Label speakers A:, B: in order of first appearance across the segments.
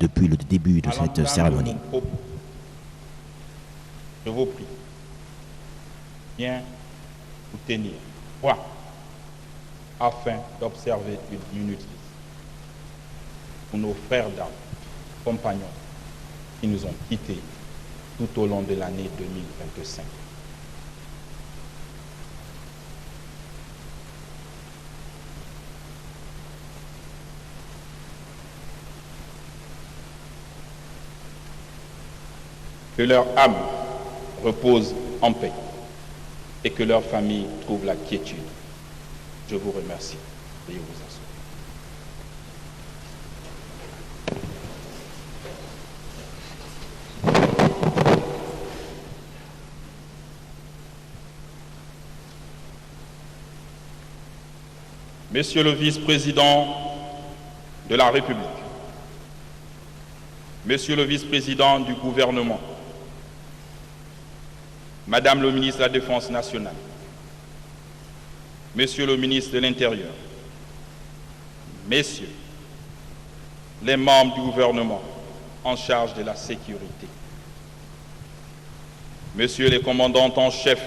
A: depuis le début de cette cérémonie.
B: Je vous prie, bien vous tenir droit afin d'observer une minute pour nos frères d'armes, compagnons qui nous ont quittés tout au long de l'année 2025. Que leur âme repose en paix et que leur famille trouve la quiétude. Je vous remercie. Veuillez vous asseoir. Monsieur le vice-président de la République, Monsieur le vice-président du gouvernement, Madame le ministre de la Défense nationale, Monsieur le ministre de l'Intérieur, Messieurs les membres du gouvernement en charge de la sécurité, Messieurs les commandants en chef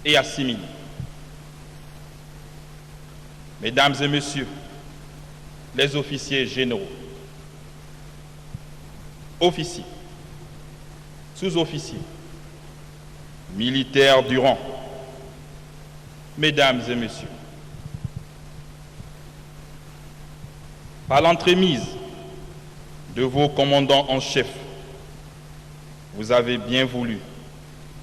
B: et assimilés, Mesdames et Messieurs les officiers généraux, officiers, sous-officiers, militaires du rang, Mesdames et Messieurs, par l'entremise de vos commandants en chef, vous avez bien voulu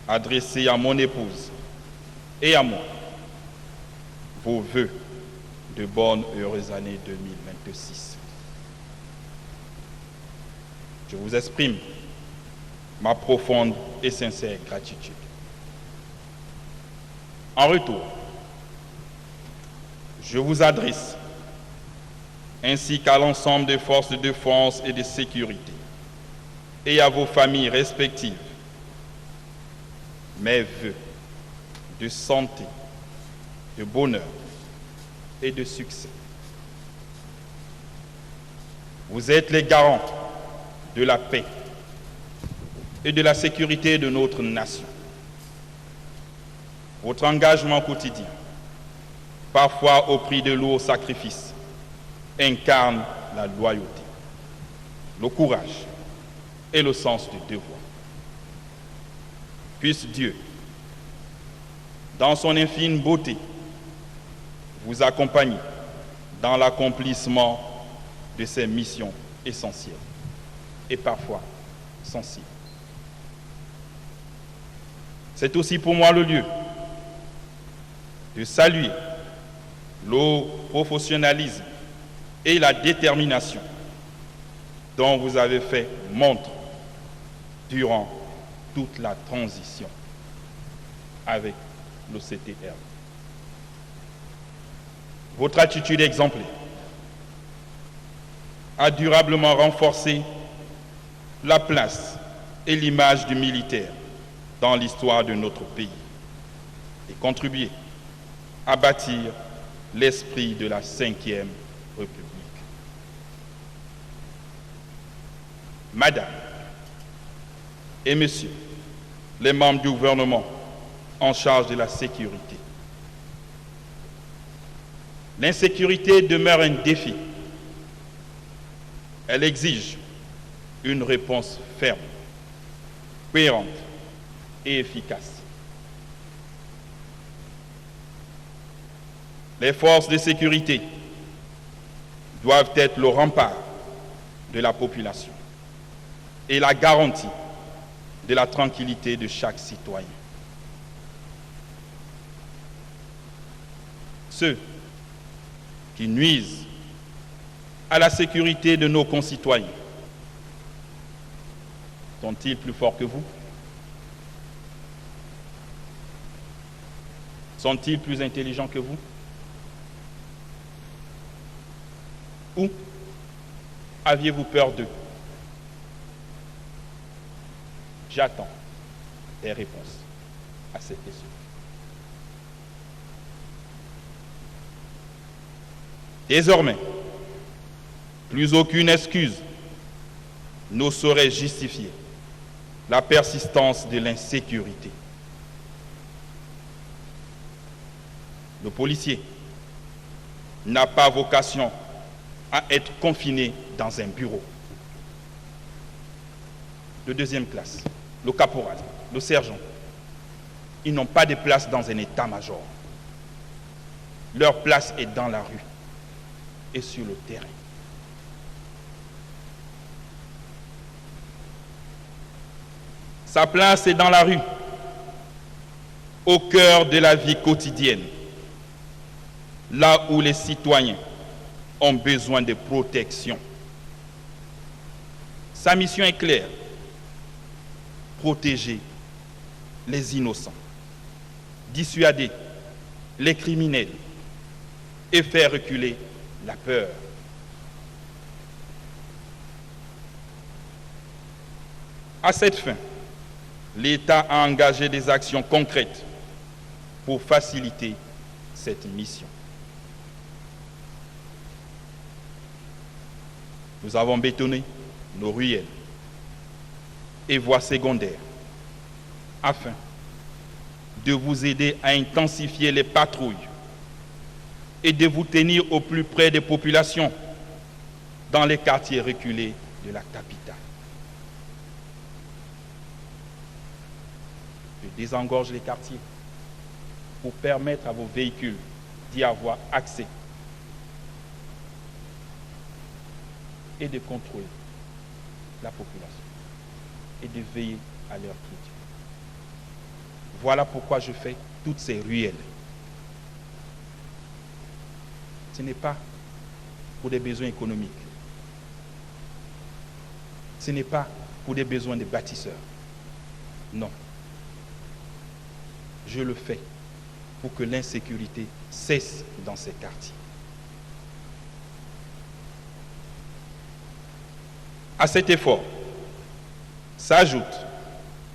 B: adresser à mon épouse et à moi vos vœux de bonnes et heureuses années 2026. Je vous exprime ma profonde et sincère gratitude. En retour, je vous adresse, ainsi qu'à l'ensemble des forces de défense et de sécurité, et à vos familles respectives, mes vœux de santé, de bonheur et de succès. Vous êtes les garants de la paix et de la sécurité de notre nation. Votre engagement quotidien, parfois au prix de lourds sacrifices, incarne la loyauté, le courage et le sens du devoir. Puisse Dieu, dans son infinie beauté, vous accompagner dans l'accomplissement de ces missions essentielles et parfois sensibles. C'est aussi pour moi le lieu de saluer le professionnalisme et la détermination dont vous avez fait montre durant toute la transition avec le CTR. Votre attitude exemplaire a durablement renforcé la place et l'image du militaire dans l'histoire de notre pays et contribué à bâtir l'esprit de la Ve République. Madame et Messieurs les membres du gouvernement en charge de la sécurité, l'insécurité demeure un défi. Elle exige une réponse ferme, cohérente et efficace. Les forces de sécurité doivent être le rempart de la population et la garantie de la tranquillité de chaque citoyen. Ceux qui nuisent à la sécurité de nos concitoyens sont-ils plus forts que vous? Sont-ils plus intelligents que vous? Ou aviez-vous peur d'eux? J'attends des réponses à cette question. Désormais, plus aucune excuse ne saurait justifier la persistance de l'insécurité. Le policier n'a pas vocation à être confiné dans un bureau. De deuxième classe, le caporal, le sergent, ils n'ont pas de place dans un état-major. Leur place est dans la rue et sur le terrain. Sa place est dans la rue, au cœur de la vie quotidienne, là où les citoyens ont besoin de protection. Sa mission est claire: protéger les innocents, dissuader les criminels et faire reculer la peur. À cette fin, l'État a engagé des actions concrètes pour faciliter cette mission. Nous avons bétonné nos ruelles et voies secondaires afin de vous aider à intensifier les patrouilles et de vous tenir au plus près des populations dans les quartiers reculés de la capitale. Je désengorge les quartiers pour permettre à vos véhicules d'y avoir accès et de contrôler la population et de veiller à leur quiétude. Voilà pourquoi je fais toutes ces ruelles. Ce n'est pas pour des besoins économiques. Ce n'est pas pour des besoins de bâtisseurs. Non. Je le fais pour que l'insécurité cesse dans ces quartiers. À cet effort s'ajoute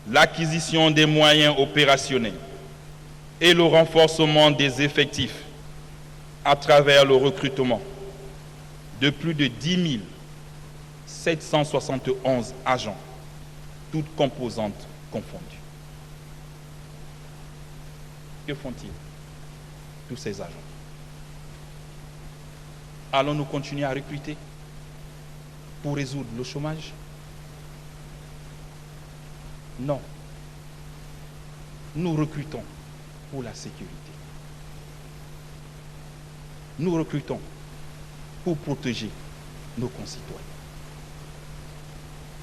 B: l'acquisition des moyens opérationnels et le renforcement des effectifs à travers le recrutement de plus de 10 771 agents, toutes composantes confondues. Que font-ils, tous ces agents? Allons-nous continuer à recruter pour résoudre le chômage? Non. Nous recrutons pour la sécurité. Nous recrutons pour protéger nos concitoyens.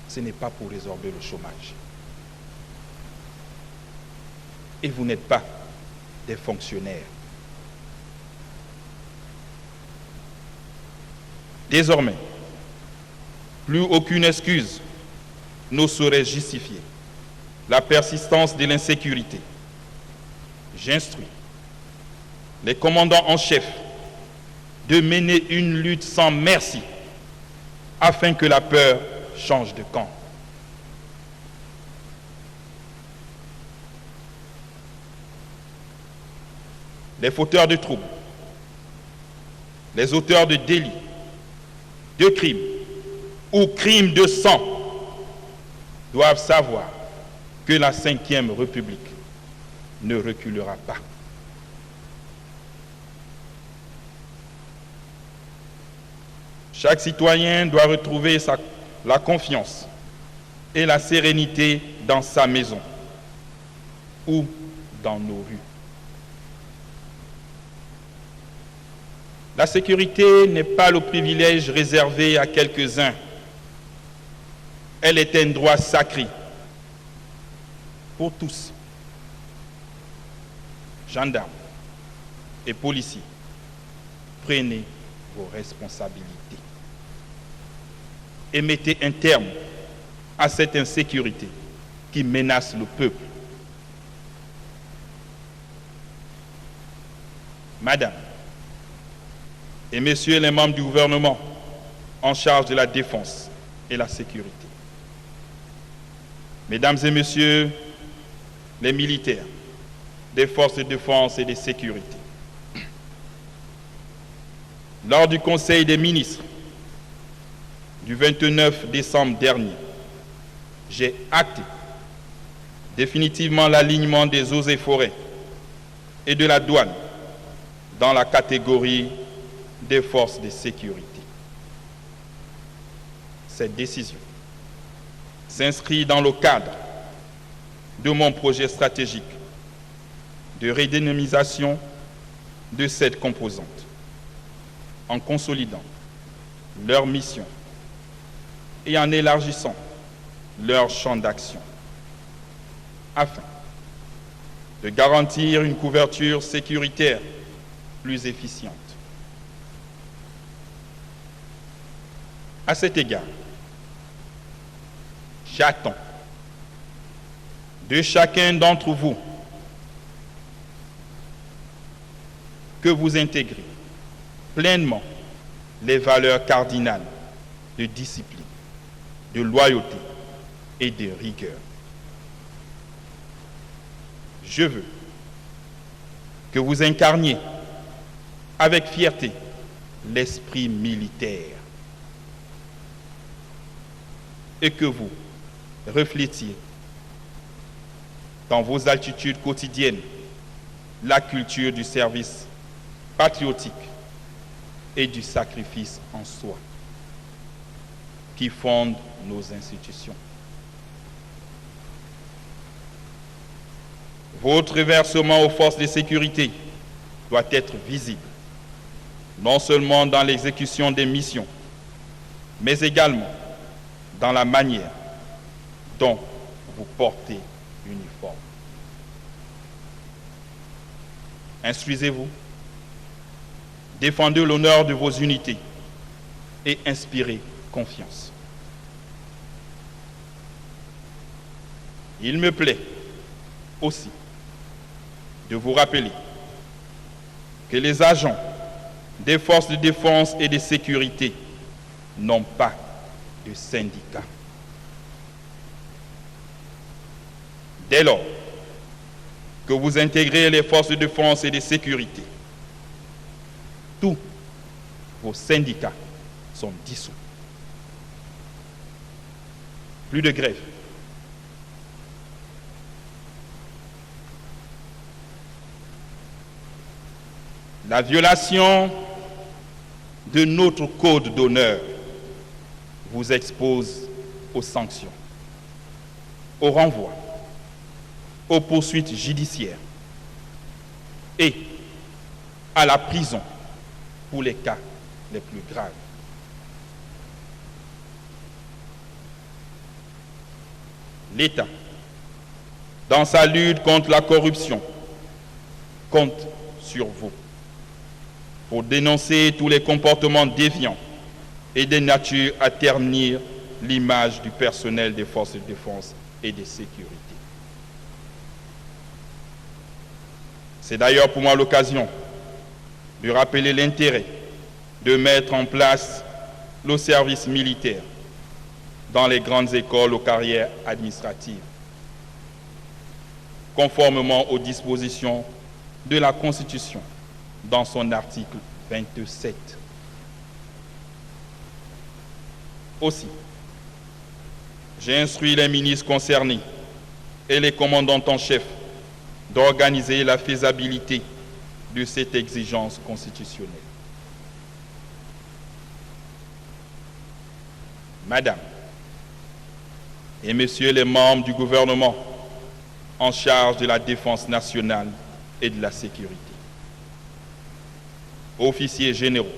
B: Ce n'est pas pour résorber le chômage. Et vous n'êtes pas des fonctionnaires. Désormais, plus aucune excuse ne saurait justifier la persistance de l'insécurité. J'instruis les commandants en chef de mener une lutte sans merci afin que la peur change de camp. Les fauteurs de troubles, les auteurs de délits, de crimes ou crimes de sang doivent savoir que la Ve République ne reculera pas. Chaque citoyen doit retrouver la confiance et la sérénité dans sa maison ou dans nos rues. La sécurité n'est pas le privilège réservé à quelques-uns. Elle est un droit sacré pour tous. Gendarmes et policiers, prenez vos responsabilités et mettez un terme à cette insécurité qui menace le peuple. Madame et messieurs les membres du gouvernement en charge de la défense et la sécurité, mesdames et messieurs les militaires des forces de défense et de sécurité, lors du Conseil des ministres du 29 décembre dernier, j'ai acté définitivement l'alignement des eaux et forêts et de la douane dans la catégorie des forces de sécurité. Cette décision s'inscrit dans le cadre de mon projet stratégique de redynamisation de cette composante, en consolidant leur mission et en élargissant leur champ d'action, afin de garantir une couverture sécuritaire plus efficiente. À cet égard, j'attends de chacun d'entre vous que vous intégrez pleinement les valeurs cardinales de discipline, de loyauté et de rigueur. Je veux que vous incarniez avec fierté l'esprit militaire et que vous reflétiez dans vos attitudes quotidiennes la culture du service patriotique et du sacrifice en soi qui fonde nos institutions. Votre versement aux forces de sécurité doit être visible, non seulement dans l'exécution des missions, mais également dans la manière dont vous portez l'uniforme. Instruisez-vous, défendez l'honneur de vos unités et inspirez confiance. Il me plaît aussi de vous rappeler que les agents des forces de défense et de sécurité n'ont pas de syndicat. Dès lors que vous intégrez les forces de défense et de sécurité, tous vos syndicats sont dissous. Plus de grève. La violation de notre code d'honneur vous expose aux sanctions, au renvoi, aux poursuites judiciaires et à la prison pour les cas les plus graves. L'État, dans sa lutte contre la corruption, compte sur vous pour dénoncer tous les comportements déviants et de nature à ternir l'image du personnel des forces de défense et de sécurité. C'est d'ailleurs pour moi l'occasion de rappeler l'intérêt de mettre en place le service militaire dans les grandes écoles aux carrières administratives, conformément aux dispositions de la Constitution dans son article 27. Aussi, j'ai instruit les ministres concernés et les commandants en chef d'organiser la faisabilité de cette exigence constitutionnelle. Madame et Messieurs les membres du gouvernement en charge de la défense nationale et de la sécurité, officiers généraux,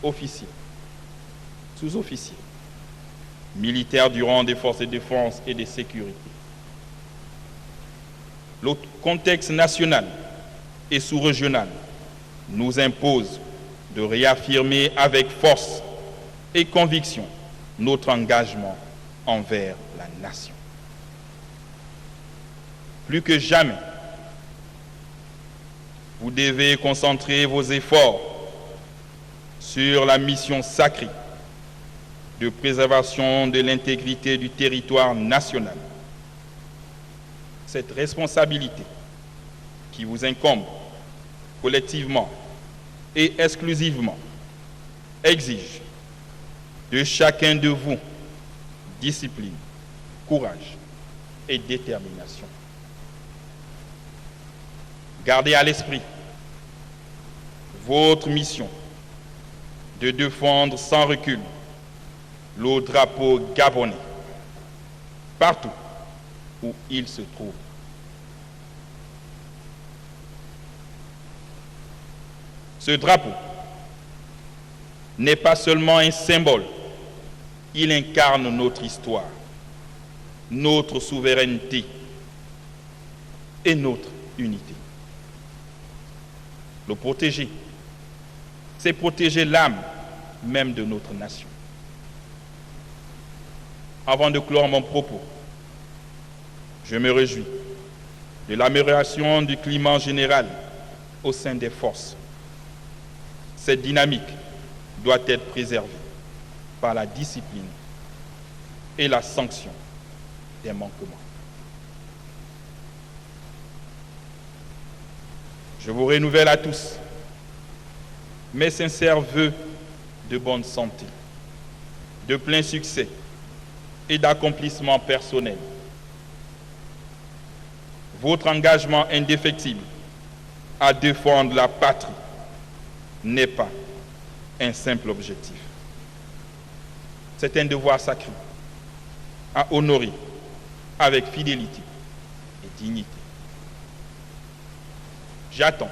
B: officiers, sous-officiers, militaires du rang des forces de défense et de sécurité. Le contexte national et sous-régional nous impose de réaffirmer avec force et conviction notre engagement envers la nation. Plus que jamais, vous devez concentrer vos efforts sur la mission sacrée de préservation de l'intégrité du territoire national. Cette responsabilité qui vous incombe collectivement et exclusivement exige de chacun de vous discipline, courage et détermination. Gardez à l'esprit votre mission de défendre sans recul le drapeau gabonais partout où il se trouve. Ce drapeau n'est pas seulement un symbole, il incarne notre histoire, notre souveraineté et notre unité. Le protéger, c'est protéger l'âme même de notre nation. Avant de clore mon propos, je me réjouis de l'amélioration du climat général au sein des forces. Cette dynamique doit être préservée par la discipline et la sanction des manquements. Je vous renouvelle à tous mes sincères vœux de bonne santé, de plein succès et d'accomplissement personnel. Votre engagement indéfectible à défendre la patrie n'est pas un simple objectif. C'est un devoir sacré à honorer avec fidélité et dignité. J'attends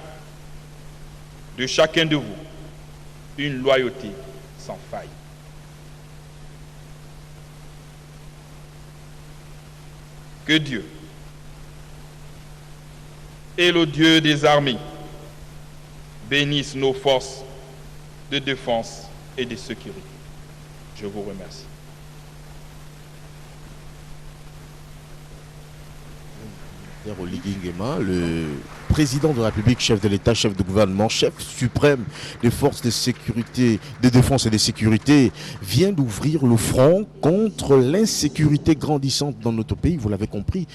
B: de chacun de vous une loyauté sans faille. Que Dieu et le Dieu des armées bénissent nos forces de défense et de sécurité. Je vous remercie.
C: Oligui Nguema, le président de la République, chef de l'État, chef de gouvernement, chef suprême des forces de sécurité, de défense et de sécurité, vient d'ouvrir le front contre l'insécurité grandissante dans notre pays, vous l'avez compris.